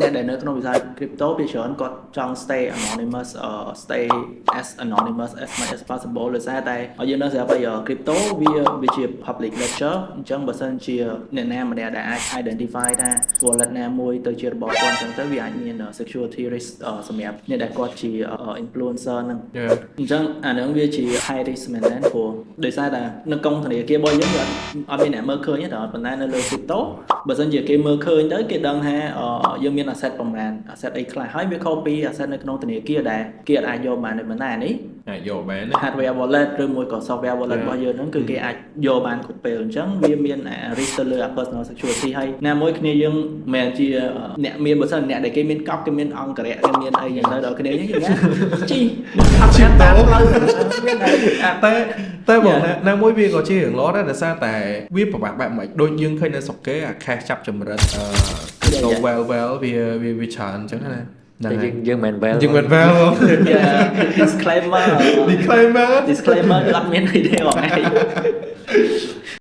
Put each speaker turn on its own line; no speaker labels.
អ្នកដែលនៅក្នុងវិស័យ crypto វាច្រើនគាត់ចង់ stay anonymous stay as anonymous as much as possible ដោយសារតែយើងនៅស្រាប់ហើយ crypto វាជា public ledger អញ្ចឹងបើសិនជាអ្នកណាម្នាក់ដែលអាច identify ថា wallet ណាមួយទៅជារបស់គាត់អញ្ចឹងទៅវាអាចមាន security risk សម្រាប់អ្នកដែលគាត់ជា influencer ហ្នឹងអញ្ចឹងអាហ្នឹងវាជា high risk មែនទែនព្រោះដោយសារតែនៅកុងធនាគាររបស់យើងវាអត់មានអ្នកមើលឃើញទេតែប៉ុន្តែនៅលើ crypto បើសិនជាគេមើលឃើញទៅគេដឹងថាយើងមាន asset ប្រមាណ asset អីខ្លះហើយវា copy asset នៅក្នុងធនាគារដែលគេអាចយកបានប៉ុន្តែនេះ
អាចយកបាន
hardware wallet ឬមួយក៏ software wallet របស់យើងហ្នឹងគឺគេអាចយកបានគ្រប់ពេលអញ្ចឹងវាមាន risk ទៅលើ personal security ហើយណាមួយគ្នាយើងមិនមែនជាអ្នកមានបើសិនអ្នកដែលគេមានកប់គេមានអង្គរៈគេមានអីយ៉ាងទៅដល់គ្នាយើងណាជីអត់តាមតាមផ្លូវ
តែបងណាមួយវាក៏ជារឿងល្អដែរដោយសារតែវាប្របាក់បែបមិនដូចយើងឃើញនៅស្រុកគេអា cash ចាប់ចម្រិតcrypto well វាច្រើនអញ្ចឹងណា
តែយើងមិន well
យើងមិន well
disclaimer គឺអត់មានអីទេបងឯង